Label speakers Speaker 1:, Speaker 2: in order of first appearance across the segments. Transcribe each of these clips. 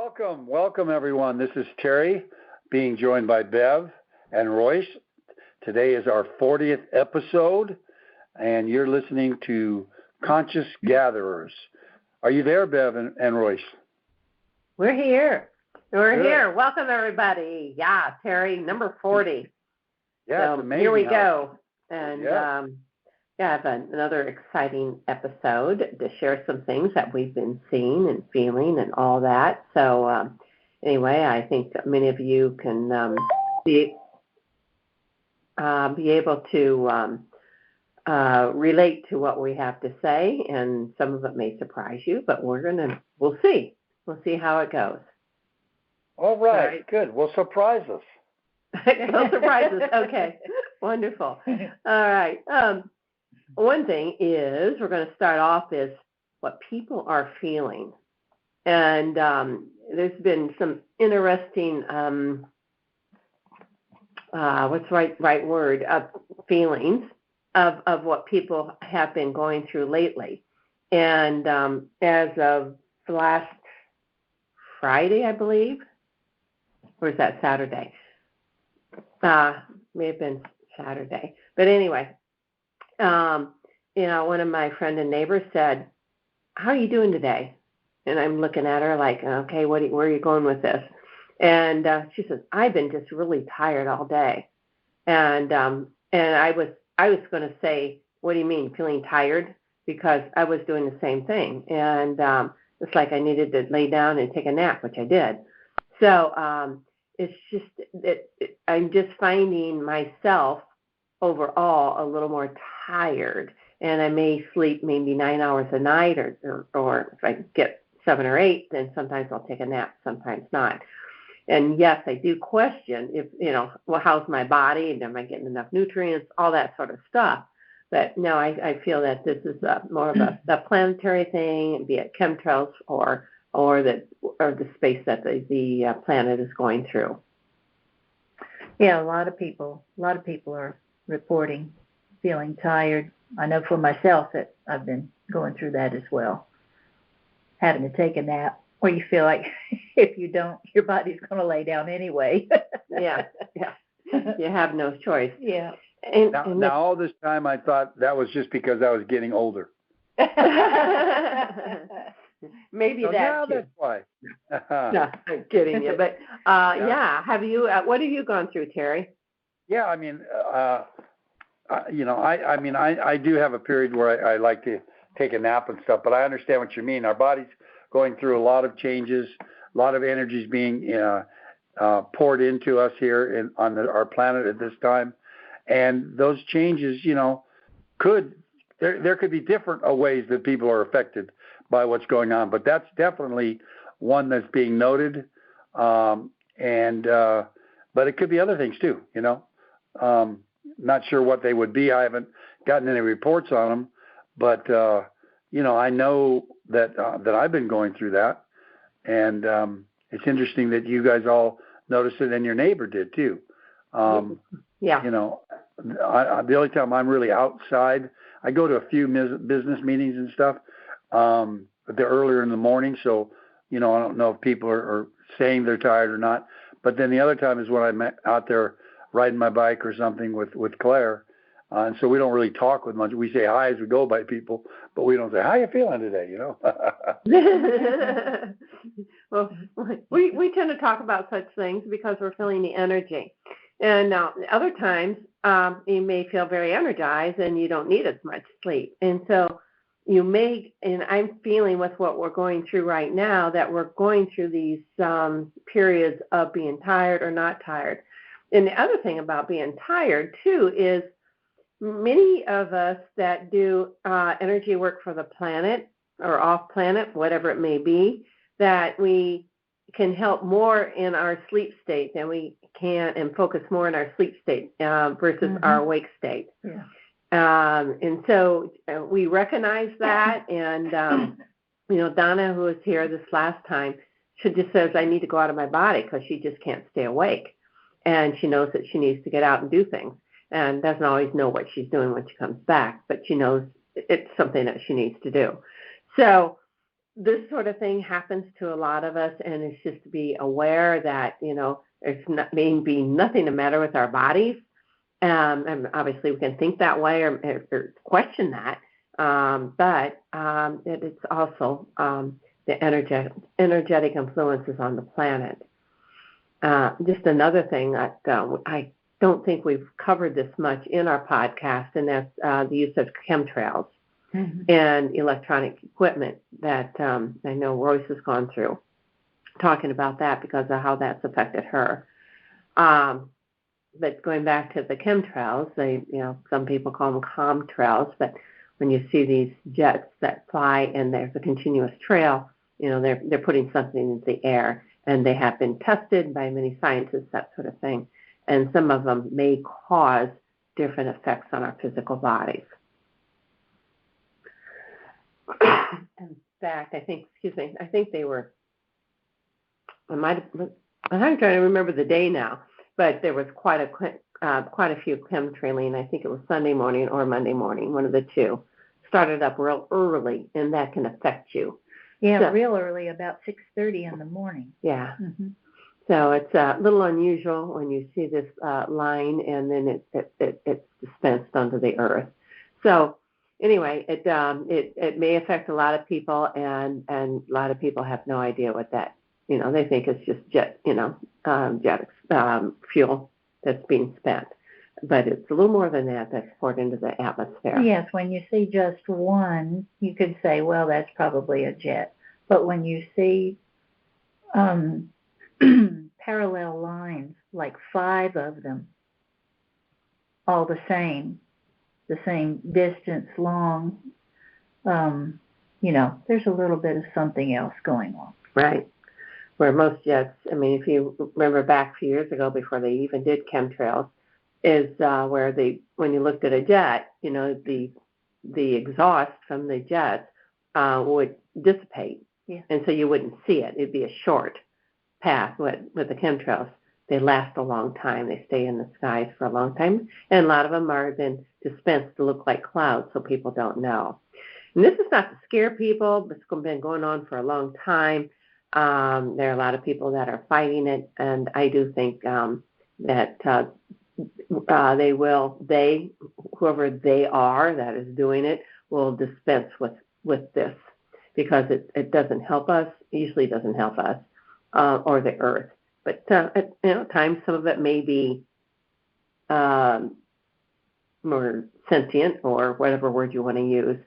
Speaker 1: Welcome everyone. This is Terry, being joined by Bev and Royse. Today is our 40th episode, and you're listening to Conscious Gatherers. Are you there, Bev and Royse?
Speaker 2: We're here.
Speaker 1: Good.
Speaker 2: Here. Welcome, everybody. Yeah, Terry, number 40.
Speaker 1: Yeah,
Speaker 2: so
Speaker 1: it's amazing.
Speaker 2: Here we go. And
Speaker 1: yeah,
Speaker 2: I have another exciting episode to share some things that we've been seeing and feeling and all that. So anyway, I think that many of you can be able to relate to what we have to say, and some of it may surprise you, but we'll see. We'll see how it goes.
Speaker 1: All right. Good. Well, surprise us.
Speaker 2: No surprises. Okay. Wonderful. All right. One thing is we're going to start off is what people are feeling. And there's been some interesting, what's the right word, feelings of what people have been going through lately. And as of last Friday, I believe, or is that Saturday? May have been Saturday. But anyway, one of my friend and neighbors said, "How are you doing today?" And I'm looking at her like, "Okay, where are you going with this?" And she says, "I've been just really tired all day." And I was going to say, "What do you mean, feeling tired?" Because I was doing the same thing, and it's like I needed to lay down and take a nap, which I did. So it's just I'm just finding myself overall a little more tired, and I may sleep maybe 9 hours a night, or if I get 7 or 8, then sometimes I'll take a nap, sometimes not. And yes, I do question if, well, how's my body, and am I getting enough nutrients, all that sort of stuff. But no, I feel that this is more of a planetary thing, be it chemtrails or the space that the planet is going through.
Speaker 3: Yeah, a lot of people are reporting feeling tired. I know for myself that I've been going through that as well, having to take a nap, where you feel like if you don't, your body's going to lay down anyway.
Speaker 2: Yeah. You have no choice.
Speaker 3: Yeah.
Speaker 1: Now, all this time I thought that was just because I was getting older.
Speaker 2: Maybe
Speaker 1: so
Speaker 2: that
Speaker 1: now
Speaker 2: too.
Speaker 1: That's why.
Speaker 2: No, I'm kidding you. But have you? What have you gone through, Terry?
Speaker 1: Yeah, I mean, I do have a period where I like to take a nap and stuff, but I understand what you mean. Our body's going through a lot of changes, a lot of energies being poured into us here on our planet at this time, and those changes, there could be different ways that people are affected by what's going on, but that's definitely one that's being noted, but it could be other things too, not sure what they would be. I haven't gotten any reports on them, but I know that I've been going through that, and it's interesting that you guys all noticed it and your neighbor did too.
Speaker 2: Yeah.
Speaker 1: The only time I'm really outside, I go to a few business meetings and stuff, but they're earlier in the morning, so I don't know if people are saying they're tired or not. But then the other time is when I'm out there riding my bike or something with Claire, and so we don't really talk with much. We say hi as we go by people, but we don't say, "How you feeling today?"
Speaker 2: Well, we tend to talk about such things because we're feeling the energy. And now other times you may feel very energized and you don't need as much sleep. And so and I'm feeling with what we're going through right now that we're going through these periods of being tired or not tired. And the other thing about being tired too is many of us that do energy work for the planet or off planet, whatever it may be, that we can help more in our sleep state than we can, and focus more in our sleep state versus our awake state.
Speaker 3: Yeah.
Speaker 2: And so we recognize that, and Donna, who was here this last time, she just says, "I need to go out of my body," because she just can't stay awake, and she knows that she needs to get out and do things, and doesn't always know what she's doing when she comes back, but she knows it's something that she needs to do. So this sort of thing happens to a lot of us, and it's just to be aware that, there's be nothing the matter with our bodies. And obviously we can think that way or question that. But it's also the energetic influences on the planet. Just another thing that I don't think we've covered this much in our podcast, and that's the use of chemtrails and electronic equipment that I know Royse has gone through, talking about that because of how that's affected her. But going back to the chemtrails, some people call them comtrails, but when you see these jets that fly and there's a continuous trail, they're putting something into the air, and they have been tested by many scientists, that sort of thing. And some of them may cause different effects on our physical bodies. In fact, I think they were, I'm trying to remember the day now, but there was quite a few chemtrailing. I think it was Sunday morning or Monday morning, one of the two. Started up real early, and that can affect you.
Speaker 3: Yeah, so, real early, about 6:30 in the morning.
Speaker 2: Yeah. Mm-hmm. So it's a little unusual when you see this line, and then it's dispensed onto the earth. So anyway, it may affect a lot of people, and a lot of people have no idea what that. They think it's just jet fuel that's being spent. But it's a little more than that that's poured into the atmosphere.
Speaker 3: Yes, when you see just one, you could say, well, that's probably a jet. But when you see parallel lines, like 5 of them, all the same distance long, there's a little bit of something else going on.
Speaker 2: Right. Where most jets, if you remember back a few years ago before they even did chemtrails, is where when you looked at a jet, the exhaust from the jets would dissipate.
Speaker 3: Yeah.
Speaker 2: And so you wouldn't see it. It'd be a short path with the chemtrails. They last a long time. They stay in the skies for a long time. And a lot of them are then dispensed to look like clouds so people don't know. And this is not to scare people. It's been going on for a long time. There are a lot of people that are fighting it. And I do think that whoever they are that is doing it, will dispense with this because it doesn't help us. It usually doesn't help us or the earth. But at times some of it may be more sentient or whatever word you want to use.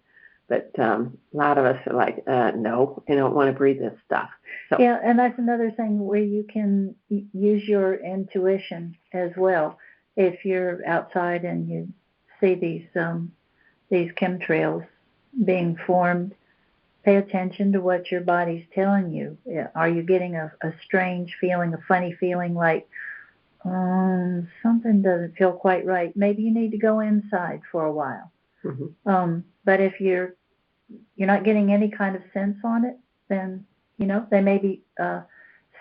Speaker 2: But a lot of us are like, no, I don't want to breathe this stuff. So.
Speaker 3: Yeah, and that's another thing where you can use your intuition as well. If you're outside and you see these chemtrails being formed, pay attention to what your body's telling you. Are you getting a strange feeling, a funny feeling like something doesn't feel quite right? Maybe you need to go inside for a while. Mm-hmm. But if you're not getting any kind of sense on it, then they may be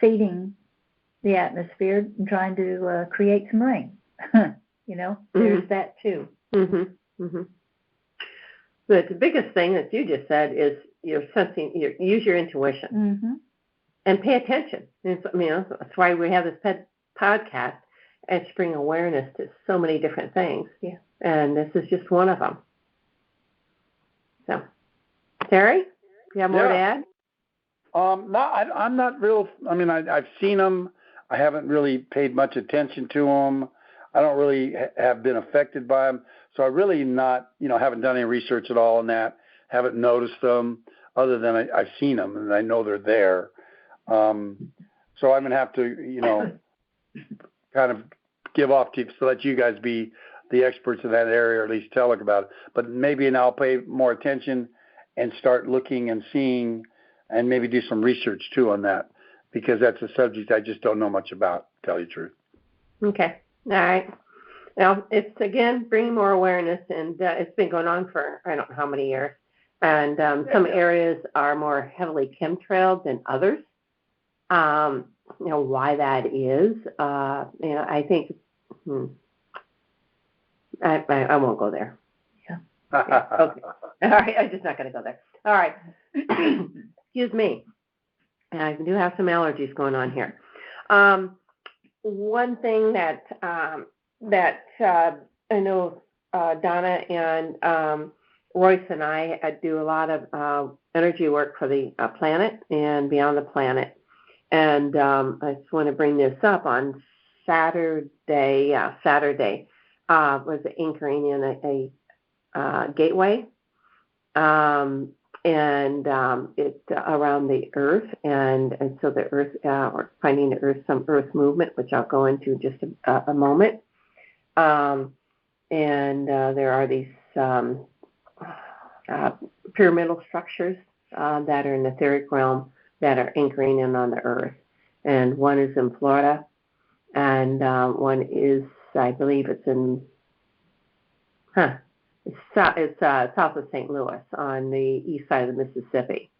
Speaker 3: feeding the atmosphere and trying to create some rain. There's that too.
Speaker 2: Mm-hmm. Mm-hmm. But the biggest thing that you just said is use your intuition and pay attention. That's why we have this podcast and bring awareness to so many different things.
Speaker 3: Yeah.
Speaker 2: And this is just one of them. So, Terry, you have more to add?
Speaker 1: No, I'm not real. I've seen them. I haven't really paid much attention to them. I don't really have been affected by them. So I really haven't done any research at all on that. Haven't noticed them other than I've seen them and I know they're there. So I'm going to have to, kind of give off to let you guys be the experts in that area, or at least tell us about it. But maybe now I'll pay more attention and start looking and seeing and maybe do some research too on that, because that's a subject I just don't know much about, to tell you the truth.
Speaker 2: Okay. All right. Now, it's, again, bringing more awareness, and it's been going on for I don't know how many years. And some areas are more heavily chemtrailed than others. Why that is, I think, I won't go there.
Speaker 3: Yeah.
Speaker 2: Okay. All right. I'm just not going to go there. All right. Excuse me. And I do have some allergies going on here. One thing that I know Donna and Royse and I do a lot of energy work for the planet and beyond the planet. And I just want to bring this up. On Saturday was anchoring in a gateway, and it around the Earth, and so the Earth, we're finding the Earth, some Earth movement, which I'll go into just a moment. And there are these pyramidal structures that are in the etheric realm that are anchoring in on the Earth. And one is in Florida, and one is, I believe it's in, it's south of St. Louis on the east side of the Mississippi.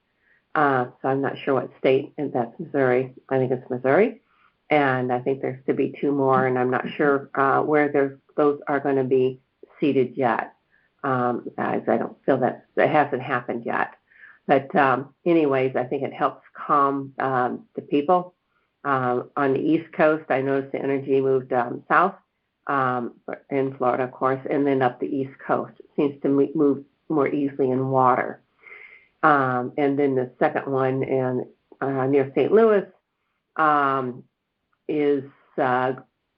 Speaker 2: So I'm not sure what state, and that's Missouri. I think it's Missouri. And I think there's to be two more, and I'm not sure where those are going to be seated yet. As I don't feel that hasn't happened yet. But anyways, I think it helps calm the people. On the East Coast, I noticed the energy moved south in Florida, of course, and then up the East Coast. It seems to move more easily in water. And then the second one near St. Louis is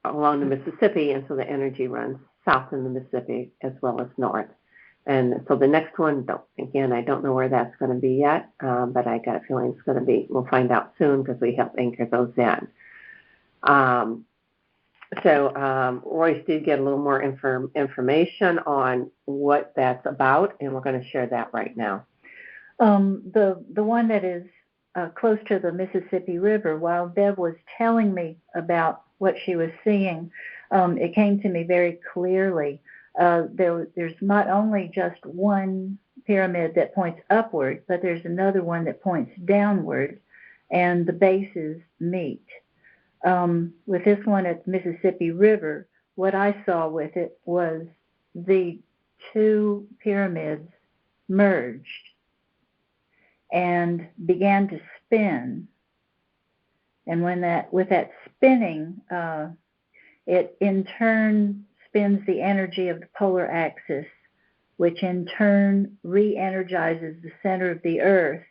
Speaker 2: along the Mississippi, and so the energy runs south in the Mississippi as well as north. And so the next one, I don't know where that's going to be yet, but I got a feeling it's going to be. We'll find out soon because we help anchor those in. So Royce did get a little more information on what that's about, and we're going to share that right now.
Speaker 3: The one that is close to the Mississippi River, while Deb was telling me about what she was seeing, it came to me very clearly. There's not only just one pyramid that points upward, but there's another one that points downward, and the bases meet. With this one at the Mississippi River, what I saw with it was the two pyramids merged and began to spin. And with that spinning, it in turn spins the energy of the polar axis, which in turn re-energizes the center of the Earth,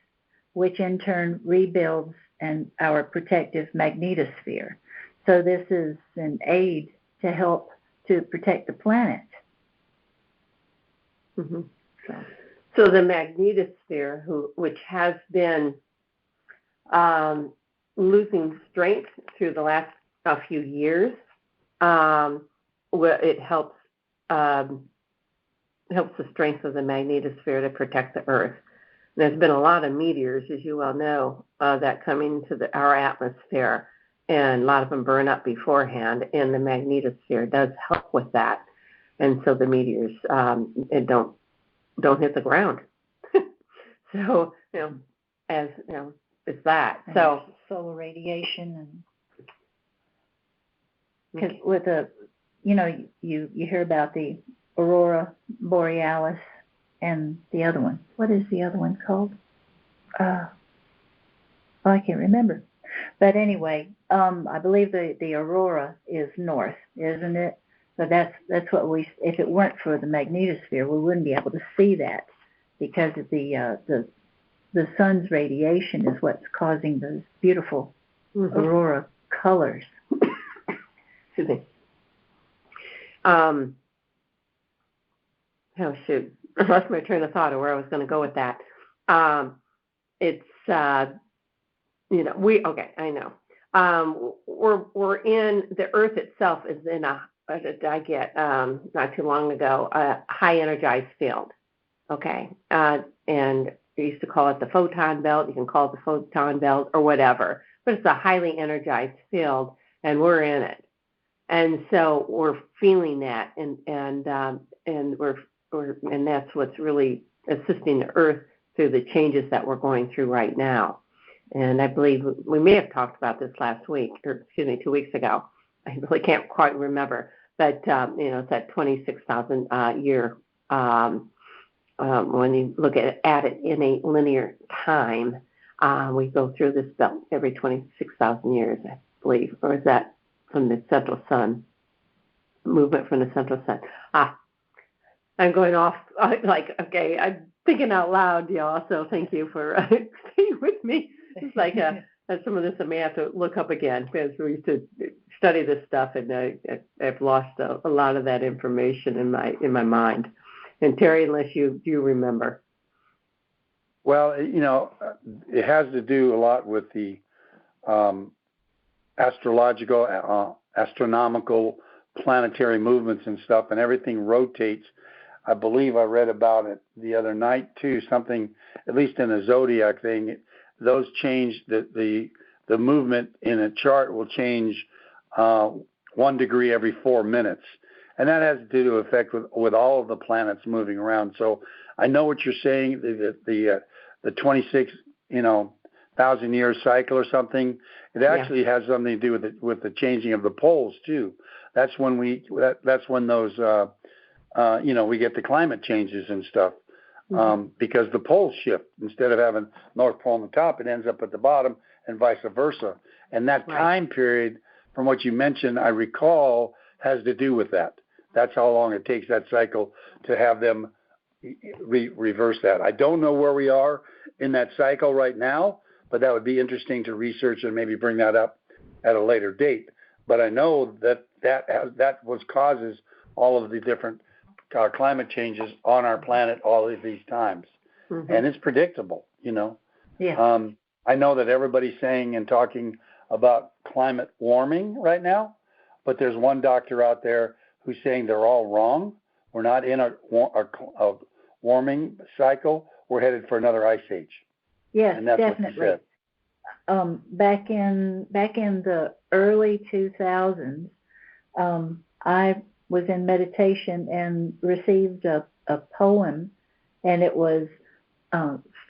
Speaker 3: which in turn rebuilds our protective magnetosphere. So this is an aid to help to protect the planet.
Speaker 2: Mm-hmm. So the magnetosphere, which has been losing strength through the last few years, it helps the strength of the magnetosphere to protect the Earth. There's been a lot of meteors, as you well know, that come into our atmosphere, and a lot of them burn up beforehand, and the magnetosphere does help with that. And so the meteors don't hit the ground. So, it's that.
Speaker 3: And
Speaker 2: so
Speaker 3: solar radiation, and because with you hear about the aurora borealis and the other one. What is the other one called? I can't remember. But anyway, I believe the aurora is north, isn't it? So that's what if it weren't for the magnetosphere, we wouldn't be able to see that, because of the sun's radiation is what's causing those beautiful aurora colors.
Speaker 2: Excuse me. Shoot. I lost my train of thought of where I was going to go with that. It's, I know. We're in, the Earth itself is in not too long ago, a high energized field. Okay. And they used to call it the photon belt. You can call it the photon belt or whatever, but it's a highly energized field, and we're in it. And so we're feeling that, and that's what's really assisting the Earth through the changes that we're going through right now. And I believe we may have talked about this last week, 2 weeks ago. I really can't quite remember, but it's that 26,000 year. When you look at it in a linear time, We go through this belt every 26,000 years, I believe, or is that from the central sun, movement from the central sun? I'm going off, okay, I'm thinking out loud, y'all, so thank you for staying with me. It's like some of this I may have to look up again, because we used to study this stuff, and I've lost a lot of that information in my mind. And Terry, unless you remember.
Speaker 1: Well, it has to do a lot with the astronomical, planetary movements and stuff, and everything rotates. I believe I read about it the other night too. Something, at least in the zodiac thing, those change the movement in a chart will change 1 degree every 4 minutes, and that has to do to effect with all of the planets moving around. So I know what you're saying. The 26,000 year cycle or something. It actually has something to do with the changing of the poles too. That's when those we get the climate changes and stuff, because the poles shift. Instead of having North Pole on the top, it ends up at the bottom, and vice versa. And that time period, from what you mentioned, I recall, has to do with that. That's how long it takes that cycle to have them reverse that. I don't know where we are in that cycle right now, but that would be interesting to research and maybe bring that up at a later date. But I know that causes all of the different climate changes on our planet all of these times, and it's predictable. Yeah. I know that everybody's saying and talking about climate warming right now, but there's one doctor out there who's saying they're all wrong. We're not in a warming cycle. We're headed for another ice age.
Speaker 3: Yes,
Speaker 1: and that's
Speaker 3: definitely.
Speaker 1: What you said.
Speaker 3: Back in the early 2000s, I was in meditation and received a poem, and it was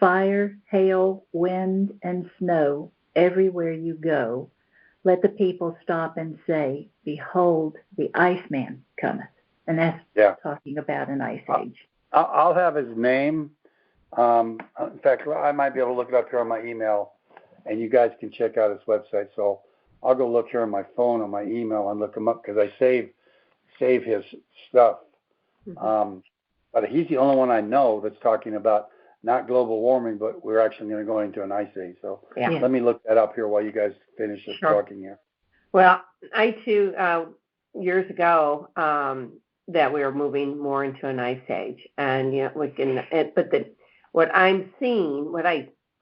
Speaker 3: fire, hail, wind, and snow, everywhere you go. Let the people stop and say, behold, the Iceman cometh. And that's talking about an ice age.
Speaker 1: I'll have his name. In fact, I might be able to look it up here on my email, and you guys can check out his website. So I'll go look here on my phone, on my email, and look him up, because I save his stuff. But he's the only one I know that's talking about not global warming, but we're actually going to go into an ice age. So let me look that up here while you guys finish this talking here.
Speaker 2: Well, I too, years ago, that we were moving more into an ice age, and what I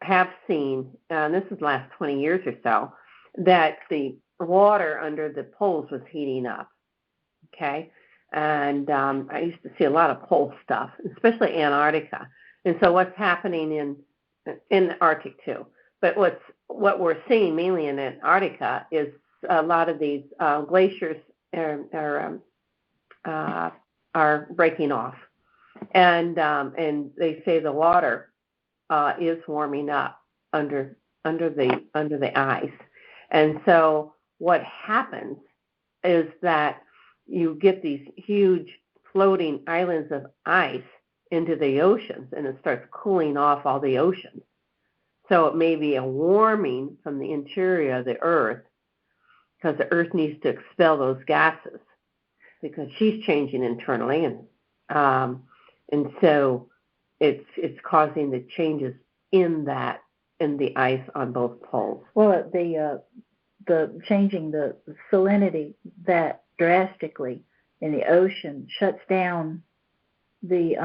Speaker 2: have seen, and this is the last 20 years or so, that the water under the poles was heating up. Okay, and I used to see a lot of pole stuff, especially Antarctica. And so what's happening in the Arctic too? But what we're seeing mainly in Antarctica is a lot of these glaciers are breaking off, and they say the water is warming up under the ice. And so what happens is that you get these huge floating islands of ice into the oceans, and it starts cooling off all the oceans. So it may be a warming from the interior of the Earth, because the Earth needs to expel those gases, because she's changing internally, and so it's causing the changes in the ice on both poles.
Speaker 3: Well, the changing the salinity that drastically in the ocean shuts down the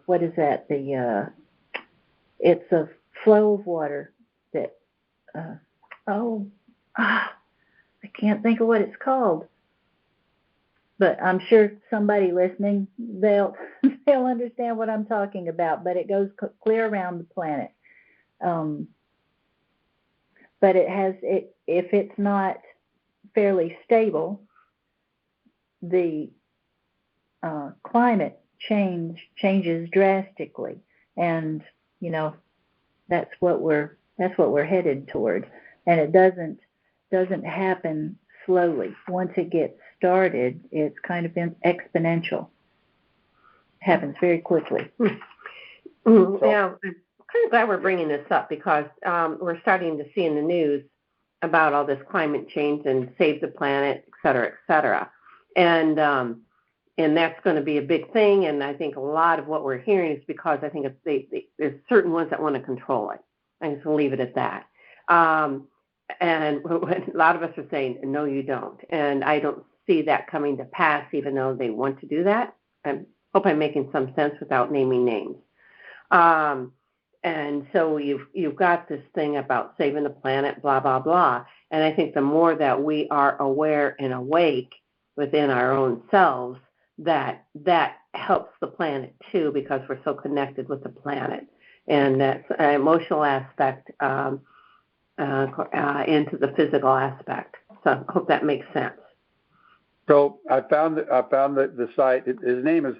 Speaker 3: what is that? It's a flow of water that I can't think of what it's called, but I'm sure somebody listening, they'll understand what I'm talking about. But it goes clear around the planet. But if it's not fairly stable, the climate changes drastically, and that's what we're headed toward. And it doesn't happen slowly. Once it gets started, it's kind of exponential. It happens very quickly.
Speaker 2: Yeah, I'm kind of glad we're bringing this up because we're starting to see in the news about all this climate change and save the planet, et cetera, et cetera. And that's going to be a big thing. And I think a lot of what we're hearing is because I think there's certain ones that want to control it. I'm just going to leave it at that. And a lot of us are saying, no, you don't. And I don't see that coming to pass, even though they want to do that. I hope I'm making some sense without naming names. And so you've got this thing about saving the planet, blah, blah, blah. And I think the more that we are aware and awake within our own selves, that helps the planet too, because we're so connected with the planet. And that's an emotional aspect into the physical aspect. So I hope that makes sense.
Speaker 1: So I found the site. His name is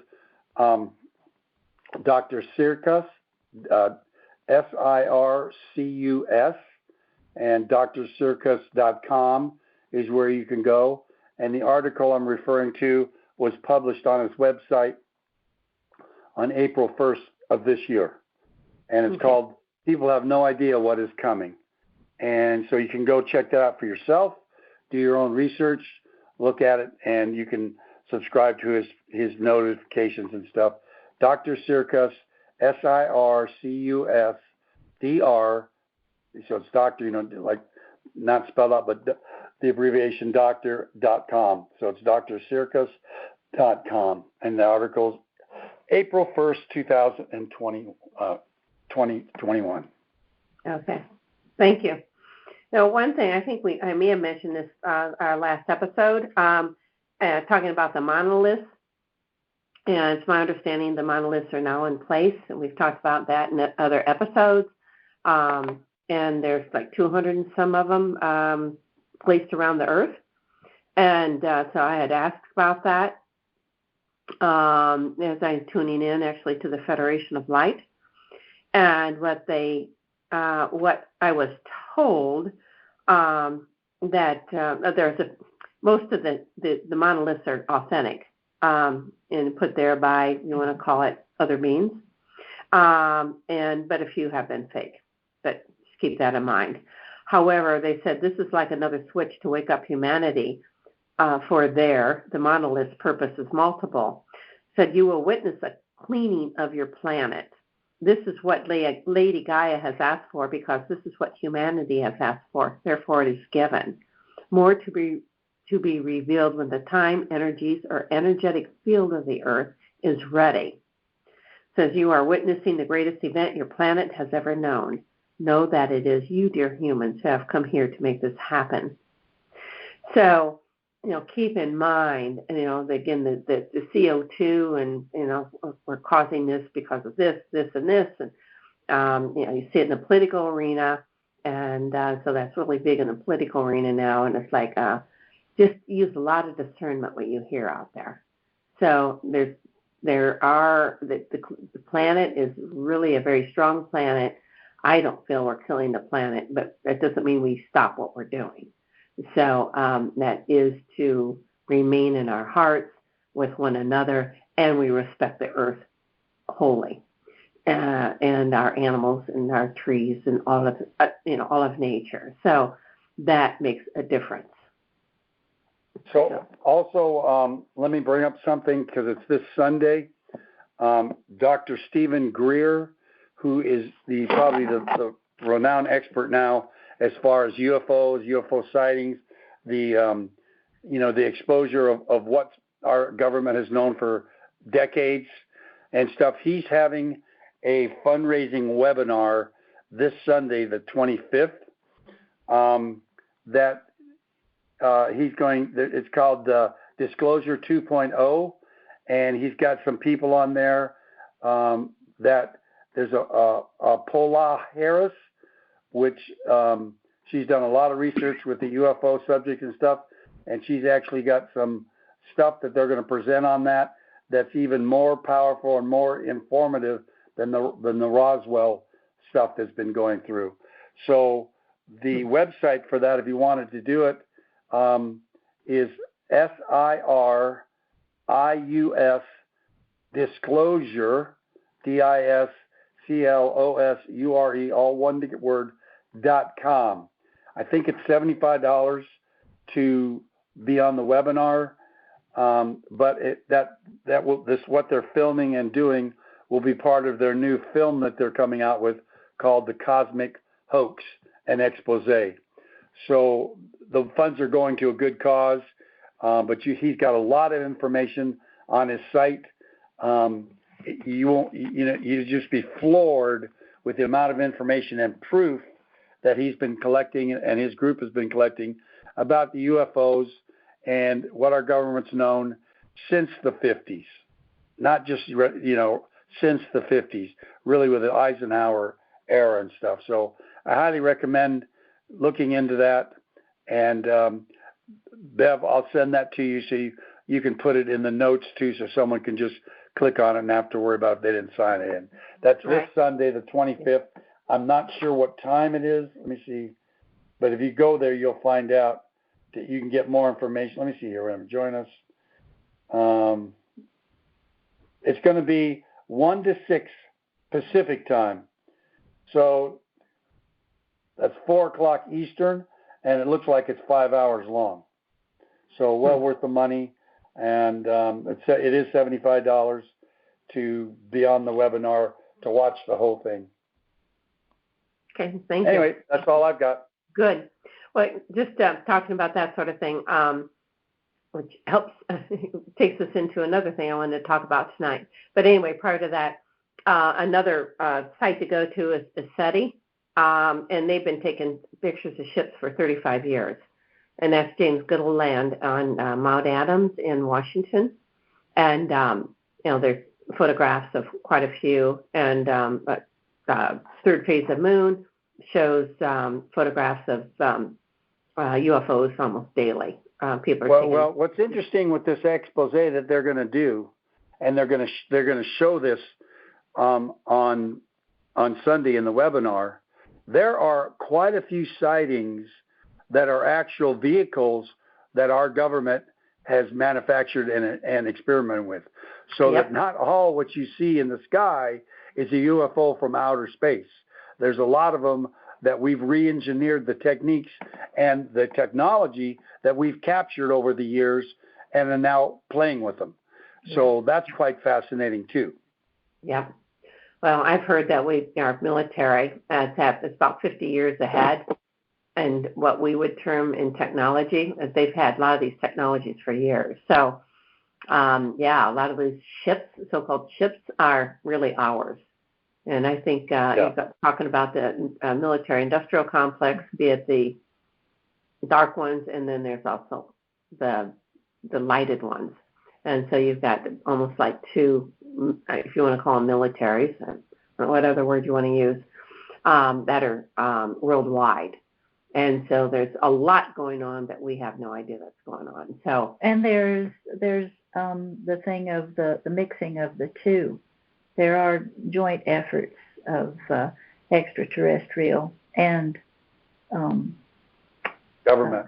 Speaker 1: Dr. Sircus, SIRCUS, and drsircus.com is where you can go. And the article I'm referring to was published on his website on April 1st of this year. And it's called People Have No Idea What Is Coming. And so you can go check that out for yourself, do your own research, look at it, and you can subscribe to his notifications and stuff. Dr. Sircus, SIRCUS, DR, so it's doctor, like not spelled out, but the abbreviation doctor.com. So it's drsircus.com. And the article's April 1st, 2021.
Speaker 2: Okay. Thank you. Now, one thing, I think I may have mentioned this our last episode, talking about the monoliths. And it's my understanding the monoliths are now in place, and we've talked about that in other episodes. And there's like 200 and some of them placed around the Earth. And so I had asked about that as I'm tuning in actually to the Federation of Light. And what I was told that most of the monoliths are authentic and put there by, you want to call it, other beings. But a few have been fake. But just keep that in mind. However, they said this is like another switch to wake up humanity for the monolith's purpose is multiple. Said you will witness a cleaning of your planet. This is what Lady Gaia has asked for because this is what humanity has asked for. Therefore, it is given. More to be revealed when the time, energies, or energetic field of the Earth is ready. Says you are witnessing the greatest event your planet has ever known. Know that it is you, dear humans, who have come here to make this happen. So, keep in mind, again, the CO2 and, we're causing this because of this, and this. And, you see it in the political arena. And so that's really big in the political arena now. And it's like, just use a lot of discernment what you hear out there. So the planet is really a very strong planet. I don't feel we're killing the planet, but that doesn't mean we stop what we're doing. So that is to remain in our hearts with one another, and we respect the earth wholly, and our animals and our trees and all of nature. So that makes a difference.
Speaker 1: So also, let me bring up something because it's this Sunday. Dr. Stephen Greer, who is probably the renowned expert now as far as UFOs, UFO sightings, the exposure of what our government has known for decades and stuff. He's having a fundraising webinar this Sunday, the 25th. It's called Disclosure 2.0, and he's got some people on there. That there's a Paula Harris, which she's done a lot of research with the UFO subject and stuff, and she's actually got some stuff that they're going to present on that's even more powerful and more informative than the Roswell stuff that's been going through. So the website for that, if you wanted to do it, is SIRIUS Disclosure, CLOSURE, all one word, .com. I think it's $75 to be on the webinar, but what they're filming and doing will be part of their new film that they're coming out with called The Cosmic Hoax and Expose. So the funds are going to a good cause, but he's got a lot of information on his site. You'd just be floored with the amount of information and proof that he's been collecting and his group has been collecting about the UFOs and what our government's known since the 50s, not just, since the 50s, really with the Eisenhower era and stuff. So I highly recommend looking into that. And Bev, I'll send that to you so you can put it in the notes too, so someone can just click on it and have to worry about if they didn't sign it in. That's this Sunday, the 25th. I'm not sure what time it is. Let me see. But if you go there, you'll find out that you can get more information. Let me see here. Remember, join us. It's going to be 1 to 6 Pacific time. So that's 4 o'clock Eastern, and it looks like it's 5 hours long. So well worth the money. And it is $75 to be on the webinar to watch the whole thing.
Speaker 2: Okay, thank you.
Speaker 1: Anyway, that's all I've got.
Speaker 2: Good. Well, just talking about that sort of thing, which helps, takes us into another thing I wanted to talk about tonight. But anyway, prior to that, another site to go to is SETI, and they've been taking pictures of ships for 35 years. And that's James Goodall Land on Mount Adams in Washington. And, there's photographs of quite a few. And third phase of moon shows photographs of UFOs almost daily. People are
Speaker 1: well, what's interesting with this expose that they're going to do, and they're going to show this on Sunday in the webinar, there are quite a few sightings that are actual vehicles that our government has manufactured and experimented with. So that not all what you see in the sky is a UFO from outer space. There's a lot of them that we've re-engineered the techniques and the technology that we've captured over the years and are now playing with them. So that's quite fascinating too.
Speaker 2: Yeah. Well, I've heard that our military is about 50 years ahead. And what we would term in technology, they've had a lot of these technologies for years. So, a lot of these ships, so-called ships, are really ours. And I think you've got talking about the military-industrial complex, be it the dark ones, and then there's also the lighted ones. And so you've got almost like two, if you want to call them militaries, I don't know what other word you want to use, that are worldwide. And so there's a lot going on that we have no idea that's going on. So,
Speaker 3: and there's the thing of the mixing of the two. There are joint efforts of extraterrestrial and
Speaker 1: government.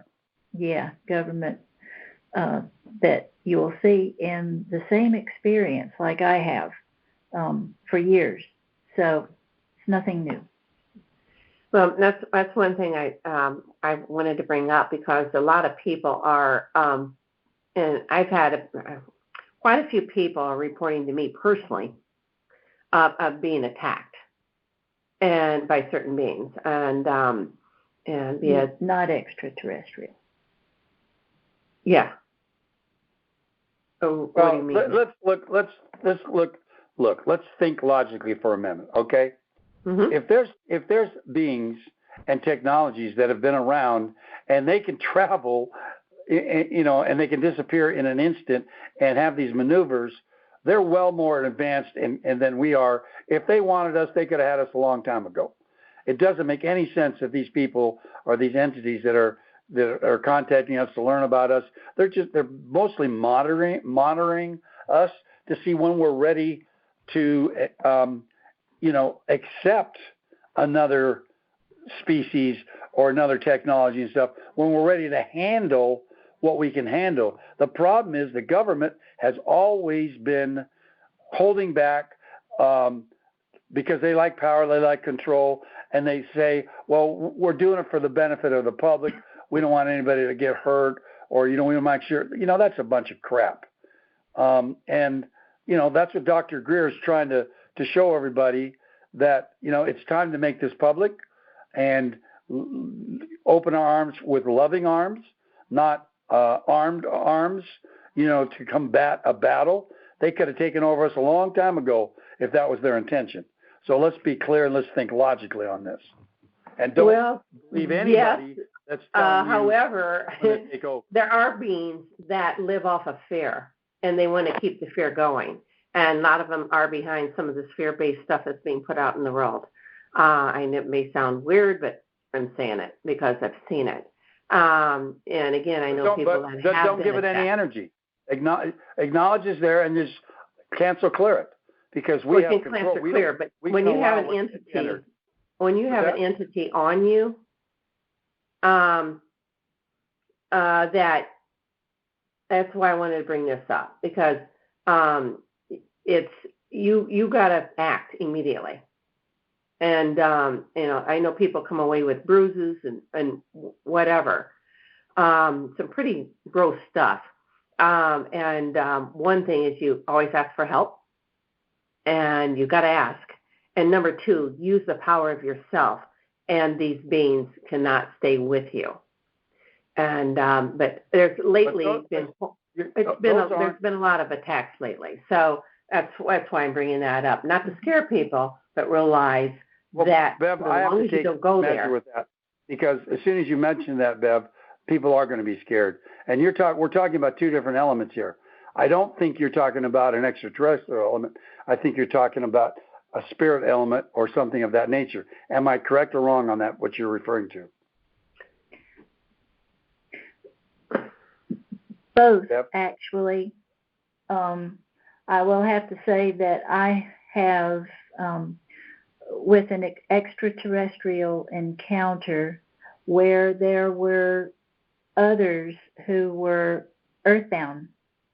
Speaker 3: Government that you will see in the same experience like I have for years. So it's nothing new.
Speaker 2: Well, that's one thing I wanted to bring up, because a lot of people are, and I've had quite a few people are reporting to me personally of being attacked and by certain beings, and
Speaker 3: not extraterrestrial.
Speaker 2: Yeah. Oh, what do you mean?
Speaker 1: Let's think logically for a minute, okay?
Speaker 2: Mm-hmm.
Speaker 1: If there's beings and technologies that have been around and they can travel, and they can disappear in an instant and have these maneuvers, they're well more advanced and than we are. If they wanted us, they could have had us a long time ago. It doesn't make any sense that these people or these entities that are contacting us to learn about us, they're mostly monitoring us to see when we're ready to accept another species or another technology and stuff, when we're ready to handle what we can handle. The problem is the government has always been holding back because they like power, they like control, and they say, well, we're doing it for the benefit of the public. We don't want anybody to get hurt, or, we want to make sure, that's a bunch of crap. And, that's what Dr. Greer is trying to show everybody, that, it's time to make this public and open our arms with loving arms, not armed arms, to combat a battle. They could have taken over us a long time ago if that was their intention. So let's be clear and let's think logically on this. And don't believe anybody that's telling you.
Speaker 2: However,
Speaker 1: take over.
Speaker 2: There are beings that live off of fear, and they want to keep the fear going. And a lot of them are behind some of this fear-based stuff that's being put out in the world. I know it may sound weird, but I'm saying it because I've seen it. And again, I know people that have
Speaker 1: don't give it any energy. Acknowledge it's there and just cancel clear it, because we have control.
Speaker 2: But when you have an entity, an entity on you, that's why I wanted to bring this up, because it's you got to act immediately. And I know people come away with bruises and whatever, some pretty gross stuff. And one thing is you always ask for help, and you got to ask. And number two, use the power of yourself, and these beings cannot stay with you. And but there's lately there's been a lot of attacks lately. So that's why I'm bringing that up, not to scare people, but realize that
Speaker 1: Bev,
Speaker 2: as long as you don't go there.
Speaker 1: With that, because as soon as you mention that, Bev, people are going to be scared. And we're talking about two different elements here. I don't think you're talking about an extraterrestrial element. I think you're talking about a spirit element or something of that nature. Am I correct or wrong on that, what you're referring to?
Speaker 3: Both, actually. I will have to say that I have, with an extraterrestrial encounter where there were others who were earthbound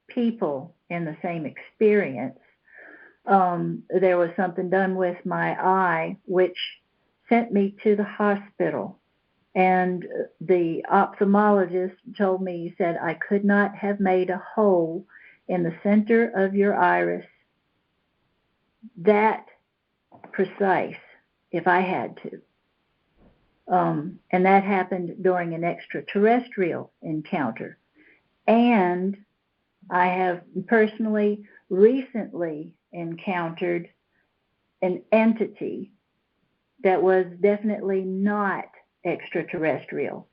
Speaker 3: people in the same experience, there was something done with my eye which sent me to the hospital. And the ophthalmologist told me, he said, I could not have made a hole in the center of your iris that precise if I had to. And that happened during an extraterrestrial encounter. And I have personally recently encountered an entity that was definitely not extraterrestrial,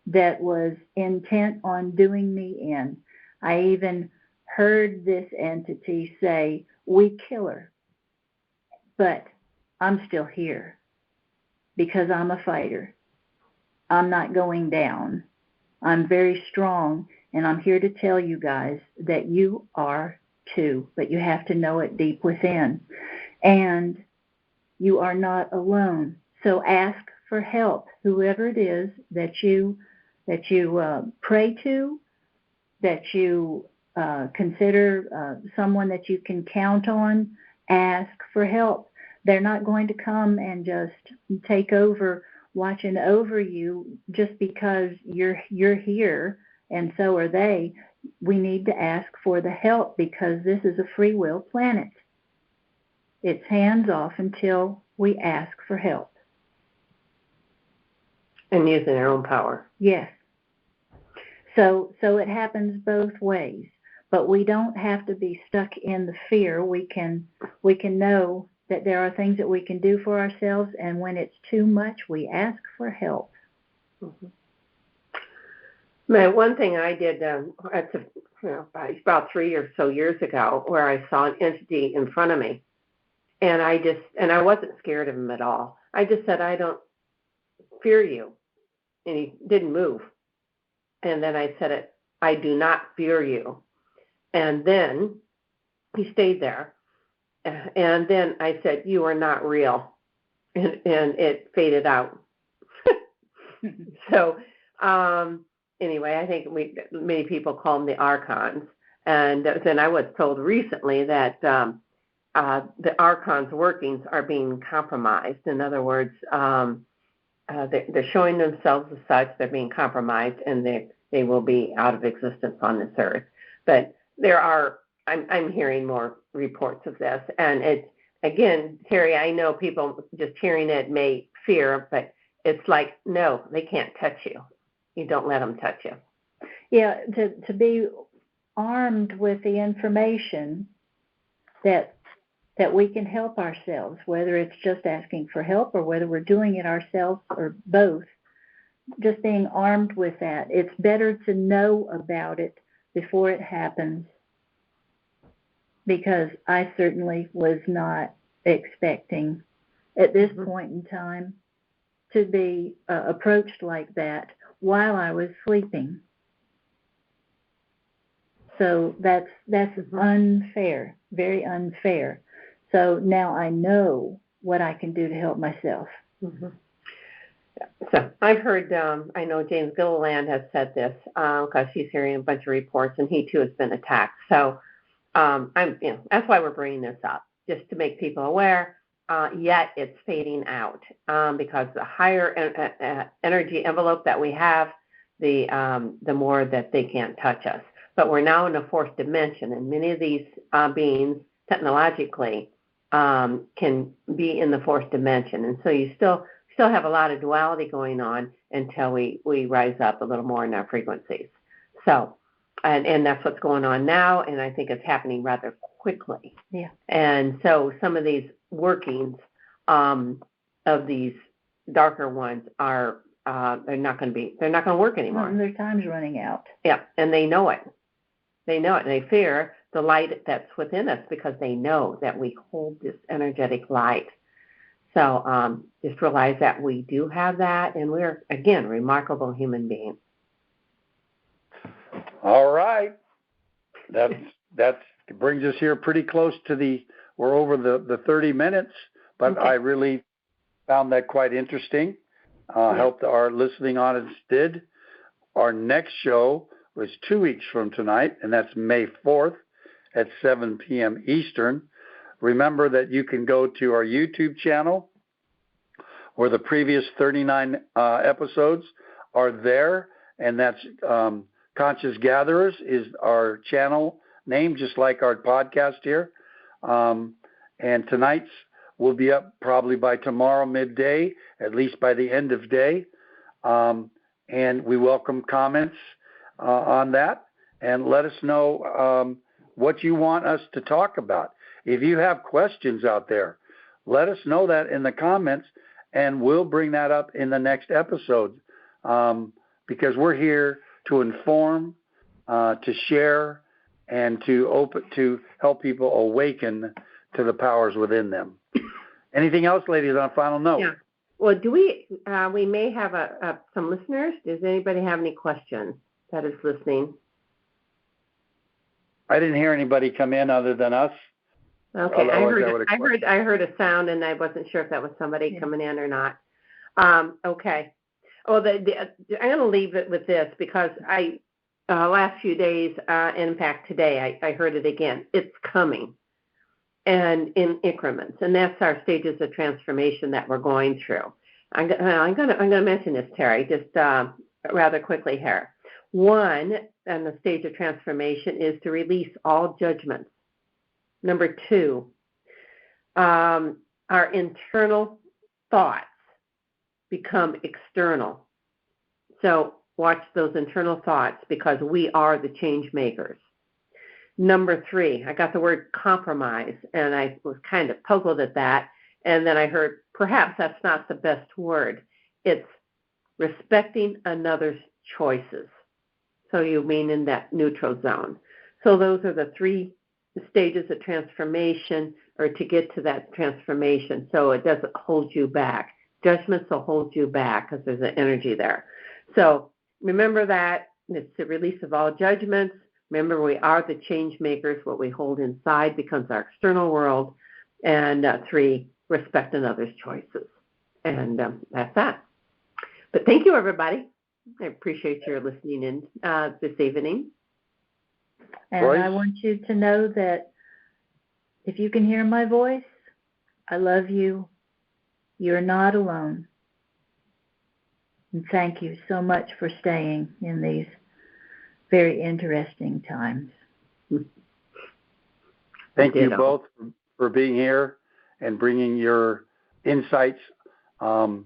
Speaker 3: that was intent on doing me in. I even heard this entity say, we kill her, but I'm still here because I'm a fighter. I'm not going down. I'm very strong, and I'm here to tell you guys that you are too, but you have to know it deep within. And you are not alone. So ask for help, whoever it is that you pray to, that you consider someone that you can count on. Ask for help. They're not going to come and just take over, watching over you just because you're here, and so are they. We need to ask for the help, because this is a free will planet. It's hands off until we ask for help.
Speaker 2: And using our own power.
Speaker 3: Yes. So it happens both ways, but we don't have to be stuck in the fear. We can know that there are things that we can do for ourselves, and when it's too much, we ask for help.
Speaker 2: Mm-hmm. Man, one thing I did about 3 or so years ago, where I saw an entity in front of me, and I wasn't scared of him at all. I just said, I don't fear you. And he didn't move. And then I said it, I do not fear you. And then he stayed there. And then I said, you are not real. And it faded out. So anyway, I think many people call them the archons. And then I was told recently that the archon's workings are being compromised. In other words, they're showing themselves as such. They're being compromised, and they will be out of existence on this earth. But I'm hearing more reports of this, and it's, again, Terry, I know people just hearing it may fear, but it's like, no, they can't touch you. You don't let them touch you.
Speaker 3: Yeah, to be armed with the information that we can help ourselves, whether it's just asking for help or whether we're doing it ourselves or both, just being armed with that. It's better to know about it before it happens, because I certainly was not expecting at this point in time to be approached like that while I was sleeping. So that's unfair, very unfair. So now I know what I can do to help myself.
Speaker 2: Mm-hmm. So I've heard, I know James Gilliland has said this because he's hearing a bunch of reports, and he too has been attacked. So that's why we're bringing this up, just to make people aware. Yet it's fading out because the higher energy envelope that we have, the more that they can't touch us. But we're now in a fourth dimension, and many of these beings technologically can be in the fourth dimension, and so you still have a lot of duality going on until we rise up a little more in our frequencies. So, and that's what's going on now, and I think it's happening rather quickly.
Speaker 3: Yeah.
Speaker 2: And so some of these workings of these darker ones are they're not going to work anymore.
Speaker 3: Their time's running out.
Speaker 2: Yeah, and they know it. They know it. They fear the light that's within us because they know that we hold this energetic light. So just realize that we do have that, and we're, again, remarkable human beings.
Speaker 1: All right. That brings us here pretty close to we're over the 30 minutes, but okay. I really found that quite interesting. Hope our listening audience did. Our next show was 2 weeks from tonight, and that's May 4th at 7 p.m. Eastern. Remember that you can go to our YouTube channel where the previous 39 episodes are there, and that's Conscious Gatherers is our channel name, just like our podcast here. And tonight's will be up probably by tomorrow midday, at least by the end of day. And we welcome comments on that, and let us know what you want us to talk about. If you have questions out there, let us know that in the comments, and we'll bring that up in the next episode, because we're here to inform, to share, and to help people awaken to the powers within them. Anything else, ladies, on a final note?
Speaker 2: Yeah. Well, do we may have some listeners. Does anybody have any questions that is listening?
Speaker 1: I didn't hear anybody come in other than us.
Speaker 2: Okay, I heard a sound, and I wasn't sure if that was somebody coming in or not. Okay. Well, I'm going to leave it with this because last few days, in fact today, I heard it again. It's coming, and in increments, and that's our stages of transformation that we're going through. I'm going to mention this, Terry, just rather quickly here. One, and the stage of transformation is to release all judgments. Number two, our internal thoughts become external. So watch those internal thoughts, because we are the change makers. Number three, I got the word compromise, and I was kind of puzzled at that. And then I heard perhaps that's not the best word. It's respecting another's choices. So you mean in that neutral zone. So those are the three stages of transformation, or to get to that transformation, so it doesn't hold you back. Judgments will hold you back because there's an energy there. So remember that. It's the release of all judgments. Remember, we are the change makers. What we hold inside becomes our external world. And three, respect another's choices. And that's that. But thank you, everybody. I appreciate your listening in this evening.
Speaker 3: And Royse? I want you to know that if you can hear my voice, I love you. You're not alone. And thank you so much for staying in these very interesting times.
Speaker 1: Thank you both for being here and bringing your insights and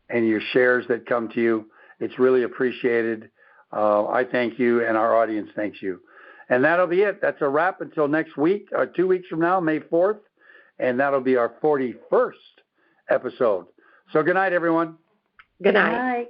Speaker 1: your shares that come to you. It's really appreciated. I thank you, and our audience thanks you. And that'll be it. That's a wrap until next week, 2 weeks from now, May 4th, and that'll be our 41st episode. So good night, everyone.
Speaker 2: Good night.
Speaker 3: Good night.